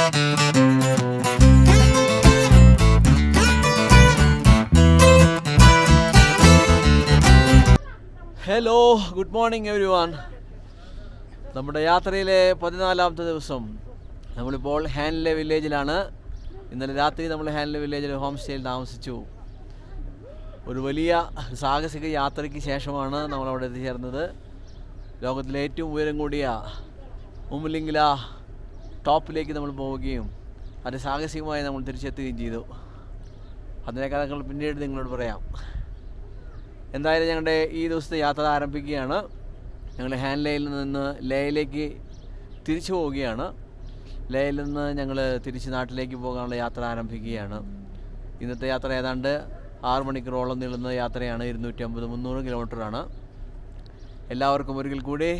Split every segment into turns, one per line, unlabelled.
Hello, good morning every one. നമ്മുടെ യാത്രയിലെ 14ാമത്തെ ദിവസം. നമ്മളിപ്പോൾ ഹാൻലെ വില്ലേജിലാണ്. ഇന്നലെ രാത്രി നമ്മൾ ഹാൻലെ വില്ലേജിൽ ഹോം സ്റ്റേയിൽ താമസിച്ചു. ഒരു വലിയ സാഹസിക യാത്രയ്ക്ക് ശേഷമാണ് നമ്മളവിടെ എത്തിച്ചേർന്നത്. ലോകത്തിലെ ഏറ്റവും ഉയരം കൂടിയ ഉമ്ലിംഗ്ല ടോപ്പിലേക്ക് നമ്മൾ പോവുകയും അതിസാഹസികമായി നമ്മൾ തിരിച്ചെത്തുകയും ചെയ്തു. അതിൻ്റെ കഥകൾ പിന്നീട് നിങ്ങളോട് പറയാം. എന്തായാലും ഞങ്ങളുടെ ഈ ദിവസത്തെ യാത്ര ആരംഭിക്കുകയാണ്. ഞങ്ങൾ ഹാൻലെയിൽ നിന്ന് ലേയിലേക്ക് തിരിച്ചു പോവുകയാണ്. ലേയിൽ നിന്ന് ഞങ്ങൾ തിരിച്ച് നാട്ടിലേക്ക് പോകാനുള്ള യാത്ര ആരംഭിക്കുകയാണ്. ഇന്നത്തെ യാത്ര ഏതാണ്ട് 6 മണിക്കൂറോളം നീളുന്ന യാത്രയാണ്. 250-300 കിലോമീറ്ററാണ്. എല്ലാവർക്കും ഒരിക്കൽ കൂടി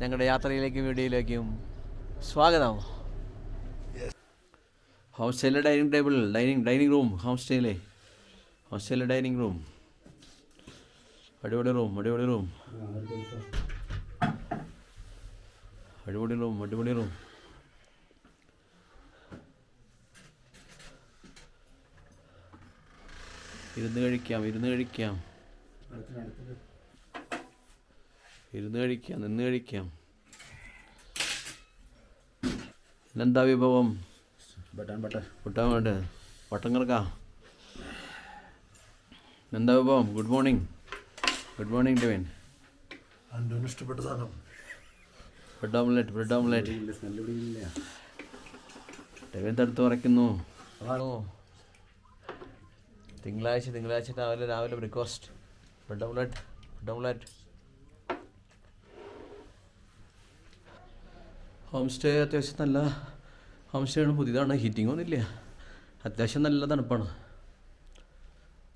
ഞങ്ങളുടെ യാത്രയിലേക്കും വീഡിയോയിലേക്കും സ്വാഗതം. ഹോം സ്റ്റേയിലെ dining table, dining room, home സ്റ്റേയിലെ ഡൈനിങ് റൂം. അടിപൊളി റൂം. ഇരുന്ന് കഴിക്കാം, നിന്ന് കഴിക്കാം. ഇന്നെന്താ വിഭവം? ബട്ടൻ വേണ്ട, വട്ടം കിടക്കാം. എന്താ വിഭവം? Good morning Devin.
ഇഷ്ടപ്പെട്ട സാധനം
ബ്രെഡ് ഓംലെറ്റ്. ഡെവിൻ തടുത്ത് മറയ്ക്കുന്നു. തിങ്കളാഴ്ച രാവിലെ breakfast bread omelette. Home stay അത്യാവശ്യം നല്ല ഹോം സ്റ്റേ ആണ്. പുതിയതാണ്. ഹീറ്റിംഗ് ഒന്നുമില്ല. അത്യാവശ്യം നല്ല തണുപ്പാണ്.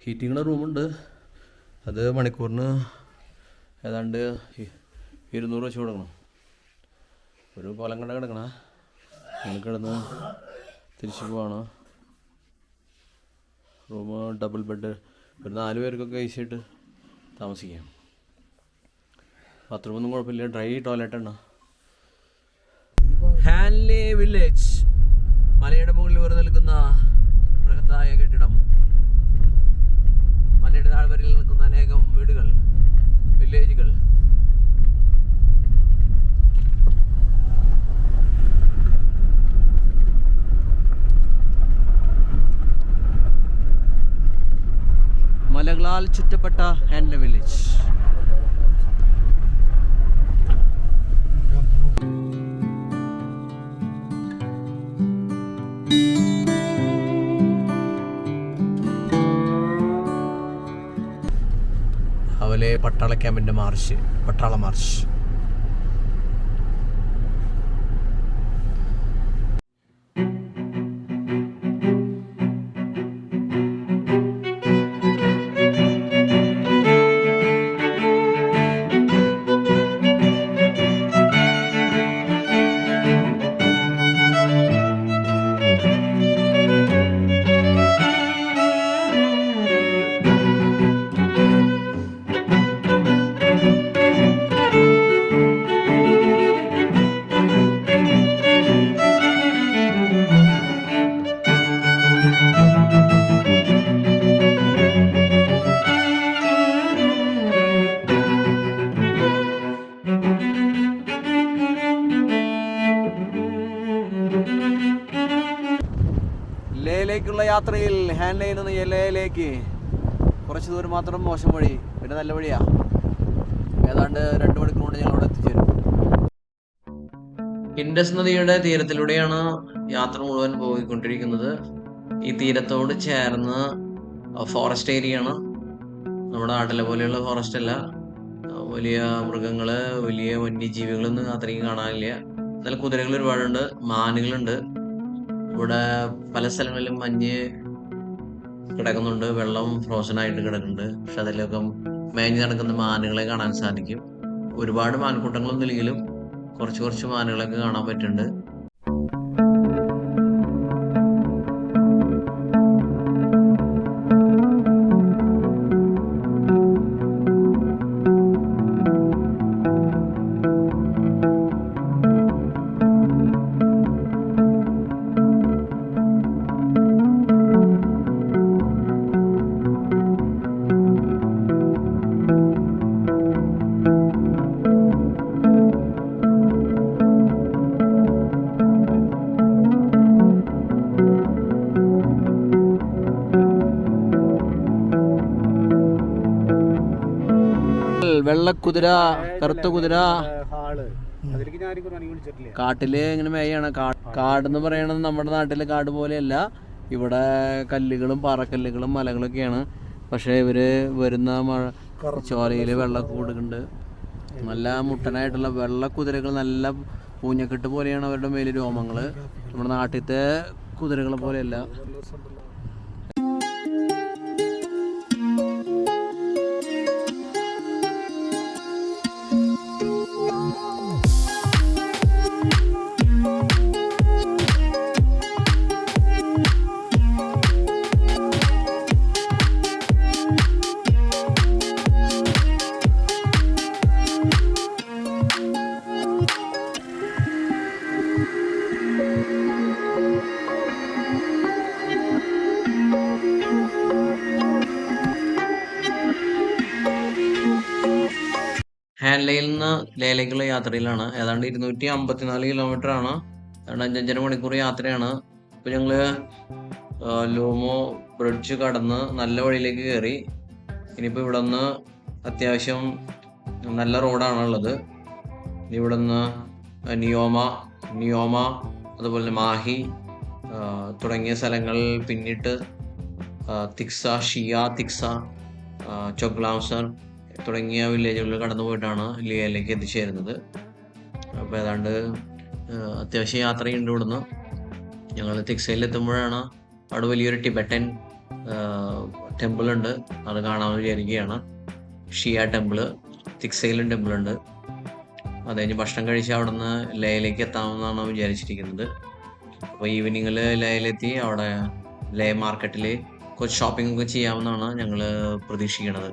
ഹീറ്റിങ്ങുള്ള റൂമുണ്ട്. അത് മണിക്കൂറിന് ഏതാണ്ട് 200 വെച്ച് കൊടുക്കണം. ഒരു കൊലം കണ്ട കിടക്കണം. നിങ്ങൾ കിടന്ന് തിരിച്ചു പോവാണ്. Room double bed. ഒരു 4 പേർക്കൊക്കെ ഈസിയായിട്ട് താമസിക്കാം. ബാത്റൂമൊന്നും കുഴപ്പമില്ല. ഡ്രൈ ടോയ്ലറ്റാണ്. ഹാൻലെ വില്ലേജ്, മലയുടെ മുകളിൽ ഉയർന്നു നിൽക്കുന്ന ബൃഹത്തായ കെട്ടിടം. മലയുടെ താഴ്വരയിൽ നിൽക്കുന്ന അനേകം വീടുകൾ, വില്ലേജുകൾ. മലകളാൽ ചുറ്റപ്പെട്ട ഹാൻലെ വില്ലേജ്. അതുപോലെ പട്ടാള ക്യാമ്പിൻ്റെ പട്ടാള മാർച്ച്. ലേയിലേക്കുള്ള യാത്രയിൽ ഹാൻലെയിൽ നിന്ന് ലേയിലേക്ക് കുറച്ച് ദൂരം മാത്രം മോശം വഴി, പിന്നെ നല്ല വഴിയാണ്. ഏതാണ്ട് 2 മണിക്കൂർ കൊണ്ട് ഞങ്ങൾ അവിടെ എത്തിച്ചേരും. ഇൻഡസ് നദിയുടെ തീരത്തിലൂടെയാണ് യാത്ര മുഴുവൻ പോയിക്കൊണ്ടിരിക്കുന്നത്. ഈ തീരത്തോട് ചേർന്ന് ഫോറസ്റ്റ് ഏരിയയാണ്. നമ്മുടെ നാട്ടിലെ പോലെയുള്ള ഫോറസ്റ്റ് അല്ല. വലിയ മൃഗങ്ങള്, വലിയ വന്യജീവികളൊന്നും അത്രയും കാണാനില്ല. നല്ല കുതിരകൾ ഒരുപാടുണ്ട്, മാനുകളുണ്ട്. ഇവിടെ പല സ്ഥലങ്ങളിലും മഞ്ഞ് കിടക്കുന്നുണ്ട്, വെള്ളം ഫ്രോസൺ ആയിട്ട് കിടക്കുന്നുണ്ട്. പക്ഷെ അതിലൊക്കെ മേഞ്ഞ് നടക്കുന്ന മാനുകളെ കാണാൻ സാധിക്കും. ഒരുപാട് മാൻകൂട്ടങ്ങളൊന്നും ഇല്ലെങ്കിലും കുറച്ച് മാനുകളൊക്കെ കാണാൻ പറ്റുന്നുണ്ട്. വെള്ളക്കുതിര, കറുത്ത കുതിര കാട്ടില് ഇങ്ങനെ മേയാണ്. കാടെന്ന് പറയണത് നമ്മുടെ നാട്ടിലെ കാട് പോലെയല്ല. ഇവിടെ കല്ലുകളും പാറക്കല്ലുകളും മലകളൊക്കെയാണ്. പക്ഷേ ഇവര് വരുന്ന ചോരയില് വെള്ളമൊക്കെ കൊടുക്കുന്നുണ്ട്. നല്ല മുട്ടനായിട്ടുള്ള വെള്ളക്കുതിരകൾ, നല്ല പൂഞ്ഞക്കെട്ട് പോലെയാണ് അവരുടെ മേല് രോമങ്ങള്. നമ്മുടെ നാട്ടിലത്തെ കുതിരകളെ പോലെയല്ല. ഹാൻലെയിൽ നിന്ന് ലേയിലേക്കുള്ള യാത്രയിലാണ്. ഏതാണ്ട് 254 കിലോമീറ്റർ ആണ്. ഏതാണ്ട് 5.5 മണിക്കൂർ യാത്രയാണ്. ഇപ്പൊ ഞങ്ങള് ലൂമോ ബ്രിഡ്ജ് കടന്ന് നല്ല വഴിയിലേക്ക് കയറി. ഇനിയിപ്പോ ഇവിടെ നിന്ന് അത്യാവശ്യം നല്ല റോഡാണുള്ളത്. ഇവിടെ നിന്ന് നിയോമ അതുപോലെ മാഹി തുടങ്ങിയ സ്ഥലങ്ങൾ പിന്നിട്ട് തിക്സ, ചൊഗ്ലാംസർ തുടങ്ങിയ വില്ലേജുകളിൽ കടന്നു പോയിട്ടാണ് ലിയയിലേക്ക് എത്തിച്ചേരുന്നത്. അപ്പോൾ ഏതാണ്ട് അത്യാവശ്യം യാത്രയുണ്ട്. ഇവിടുന്ന് ഞങ്ങൾ തിക്സയിൽ എത്തുമ്പോഴാണ് അവിടെ വലിയൊരു ടിബറ്റൻ ടെമ്പിൾ ഉണ്ട്, അത് കാണാമെന്ന് വിചാരിക്കുകയാണ്. ഷിയ ടെമ്പിള്, തിക്സയിലും ടെമ്പിൾ ഉണ്ട്. അത് കഴിഞ്ഞ് ഭക്ഷണം കഴിച്ച് അവിടെ നിന്ന് ലേയിലേക്ക് എത്താമെന്നാണ് വിചാരിച്ചിരിക്കുന്നത്. അപ്പോൾ ഈവനിങ്ങിൽ ലേയിലെത്തി അവിടെ ലേ മാർക്കറ്റിൽ കുറച്ച് ഷോപ്പിംഗ് ഒക്കെ ചെയ്യാമെന്നാണ് ഞങ്ങൾ പ്രതീക്ഷിക്കുന്നത്.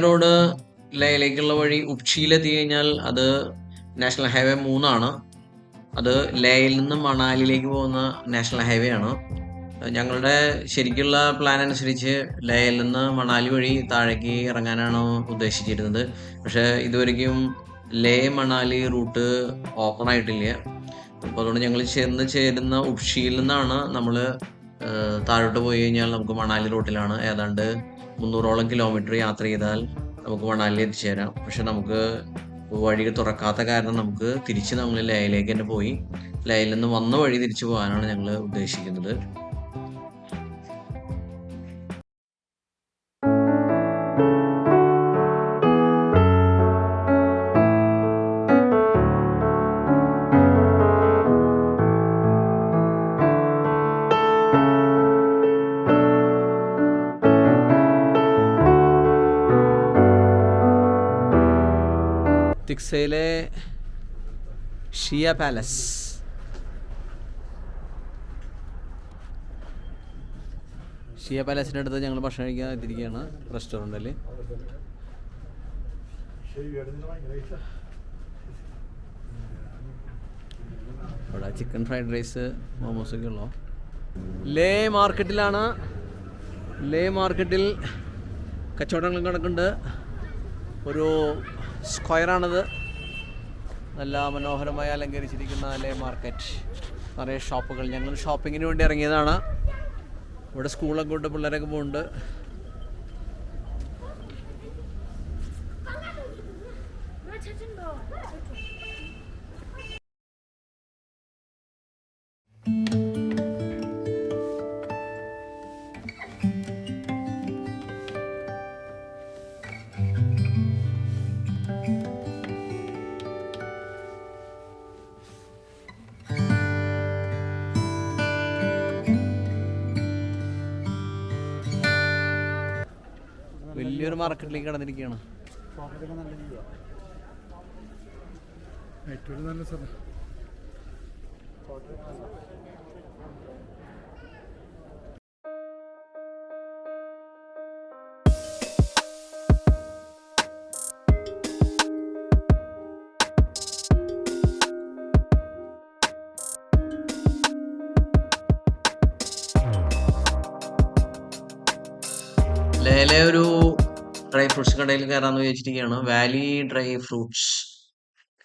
റോഡ് ലേയിലേക്കുള്ള വഴി ഉപ്ഷിയിലെത്തി കഴിഞ്ഞാൽ അത് നാഷണൽ ഹൈവേ 3 ആണ്. അത് ലേയിൽ നിന്ന് മണാലിയിലേക്ക് പോകുന്ന നാഷണൽ ഹൈവേ ആണ്. ഞങ്ങളുടെ ശരിക്കുള്ള പ്ലാൻ അനുസരിച്ച് ലേയിൽ നിന്ന് മണാലി വഴി താഴേക്ക് ഇറങ്ങാനാണ് ഉദ്ദേശിച്ചിരുന്നത്. പക്ഷെ ഇതുവരെയ്ക്കും ലേ മണാലി റൂട്ട് ഓപ്പൺ ആയിട്ടില്ല. അപ്പോൾ അതുകൊണ്ട് ഞങ്ങൾ ചേരുന്ന ഉപ്ഷിയിൽ നിന്നാണ് നമ്മൾ താഴോട്ട് പോയി കഴിഞ്ഞാൽ നമുക്ക് മണാലി റൂട്ടിലാണ്. ഏതാണ്ട് 300ഓളം കിലോമീറ്റർ യാത്ര ചെയ്താൽ നമുക്ക് മണാലി എത്തിച്ചേരാം. പക്ഷെ നമുക്ക് വഴി തുറക്കാത്ത കാരണം നമുക്ക് തിരിച്ച് നമ്മൾ ലേയിലേക്ക് തന്നെ പോയി ലേയിൽ നിന്ന് വന്ന വഴി തിരിച്ചു പോകാനാണ് ഞങ്ങൾ ഉദ്ദേശിക്കുന്നത്. തിക്സയിലെ ഷിയ പാലസ്. ഷിയ പാലസിൻ്റെ അടുത്ത് ഞങ്ങൾ ഭക്ഷണം കഴിക്കാൻ എത്തിയിരിക്കുകയാണ് റെസ്റ്റോറൻറ്റിൽ. ഇവിടെ ചിക്കൻ ഫ്രൈഡ് റൈസ്, മോമോസൊക്കെ ഉള്ളു. ലേ മാർക്കറ്റിലാണ്. ലേ മാർക്കറ്റിൽ കച്ചവടങ്ങളും കിടക്കുന്നുണ്ട്. ഒരു സ്ക്വയറാണത്. നല്ല മനോഹരമായി അലങ്കരിച്ചിരിക്കുന്ന ലേ മാർക്കറ്റ്, നിറയെ ഷോപ്പുകൾ. ഞങ്ങൾ ഷോപ്പിങ്ങിന് വേണ്ടി ഇറങ്ങിയതാണ്. ഇവിടെ സ്കൂളൊക്കെ കൊണ്ട് പിള്ളേരൊക്കെ പോകുന്നുണ്ട്. ഒരു മാർക്കറ്റിലേക്ക് കടന്നിരിക്കുകയാണ്.
ഏറ്റവും നല്ല സ്ഥലം.
ലേലെ ഒരു ഡ്രൈ ഫ്രൂട്ട്സ് കടയിൽ കയറാമെന്ന് വിചാരിച്ചിരിക്കുകയാണ്. Valley dry fruits.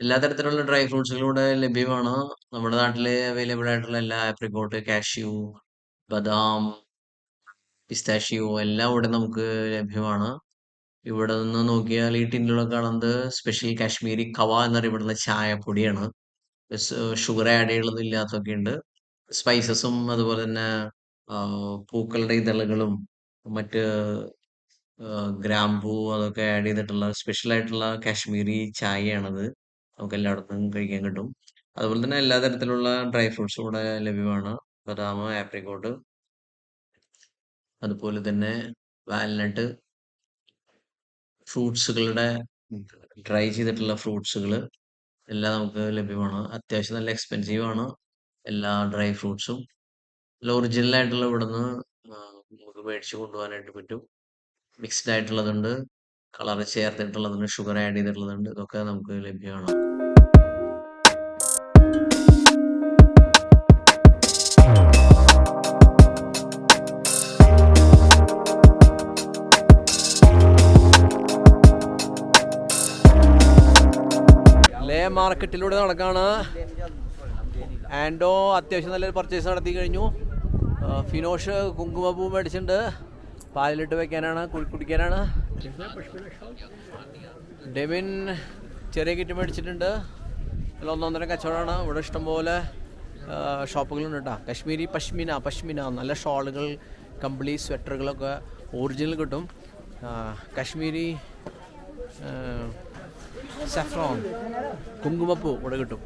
എല്ലാ തരത്തിലുള്ള ഡ്രൈ ഫ്രൂട്ട്സുകളും ഇവിടെ ലഭ്യമാണ്. നമ്മുടെ നാട്ടിൽ അവൈലബിൾ ആയിട്ടുള്ള എല്ലാ ആപ്രിക്കോട്ട്, കാഷ്യൂ, ബദാം, പിസ്താഷ്യോ എല്ലാം ഇവിടെ നമുക്ക് ലഭ്യമാണ്. ഇവിടെ നിന്ന് നോക്കിയാൽ ഈ ടിന്നിലൊക്കെ കാണുന്നത് സ്പെഷ്യൽ കാശ്മീരി കവ എന്നറിയപ്പെടുന്ന ചായപ്പൊടിയാണ്. ഷുഗർ ആഡ് ചെയ്യുന്നതും ഇല്ലാത്തൊക്കെ ഉണ്ട്. സ്പൈസസും അതുപോലെ തന്നെ പൂക്കളുടെ ഇതളുകളും മറ്റ് ഗ്രാമ്പൂ അതൊക്കെ ആഡ് ചെയ്തിട്ടുള്ള സ്പെഷ്യൽ ആയിട്ടുള്ള കാശ്മീരി ചായയാണത്. നമുക്ക് എല്ലായിടത്തും കഴിക്കാൻ കിട്ടും. അതുപോലെ തന്നെ എല്ലാ തരത്തിലുള്ള ഡ്രൈ ഫ്രൂട്ട്സും ഇവിടെ ലഭ്യമാണ്. ബദാം, ആപ്രിക്കോട്ട്, അതുപോലെ തന്നെ വാൽനട്ട്, ഫ്രൂട്ട്സുകളുടെ ഡ്രൈ ചെയ്തിട്ടുള്ള ഫ്രൂട്ട്സുകൾ എല്ലാം നമുക്ക് ലഭ്യമാണ്. അത്യാവശ്യം നല്ല എക്സ്പെൻസീവ് ആണ് എല്ലാ ഡ്രൈ ഫ്രൂട്ട്സും. നല്ല ഒറിജിനൽ ആയിട്ടുള്ള ഇവിടുന്ന് നമുക്ക് മേടിച്ച് കൊണ്ടുപോകാനായിട്ട് പറ്റും. മിക്സ്ഡ് ആയിട്ടുള്ളതുണ്ട്, കളർ ചേർത്തിട്ടുള്ളതുണ്ട്, ഷുഗർ ആഡ് ചെയ്തിട്ടുള്ളതുണ്ട്. ഇതൊക്കെ നമുക്ക് ലഭ്യമാണ്. ലേ മാർക്കറ്റിലൂടെ നടക്കാണ്. ആൻഡോ അത്യാവശ്യം നല്ലൊരു പർച്ചേസ് നടത്തി കഴിഞ്ഞു. ഫിനോഷ് കുങ്കുമപ്പൂ മേടിച്ചിട്ടുണ്ട്. പാലിലിട്ട് വെക്കാനാണ്, കുടിക്കാനാണ്. ഡെമിൻ ചെറിയ കിറ്റ് മേടിച്ചിട്ടുണ്ട്. അല്ല, ഒന്നൊന്നര കച്ചവടമാണ്. ഇവിടെ ഇഷ്ടംപോലെ ഷോപ്പുകളുണ്ട് കേട്ടോ. കാശ്മീരി പഷ്മിന നല്ല ഷോളുകൾ, കമ്പിളി, സ്വെറ്ററുകളൊക്കെ ഒറിജിനൽ കിട്ടും. കാശ്മീരി സഫ്രോൺ കുങ്കുമപ്പൂ ഇവിടെ കിട്ടും.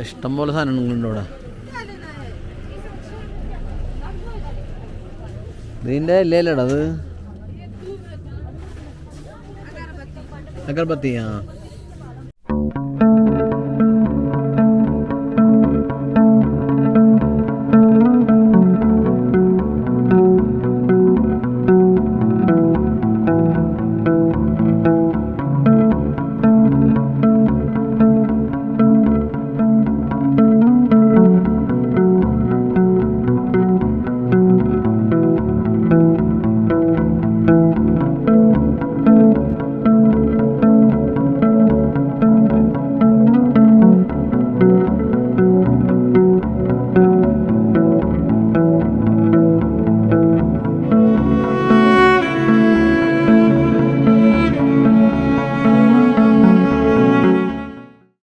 ഇഷ്ടംപോലെ സാധനങ്ങളുണ്ട് ഇവിടെ. ഇതിൻ്റെ ഇല്ലേടാ അത് അഗർബത്തി.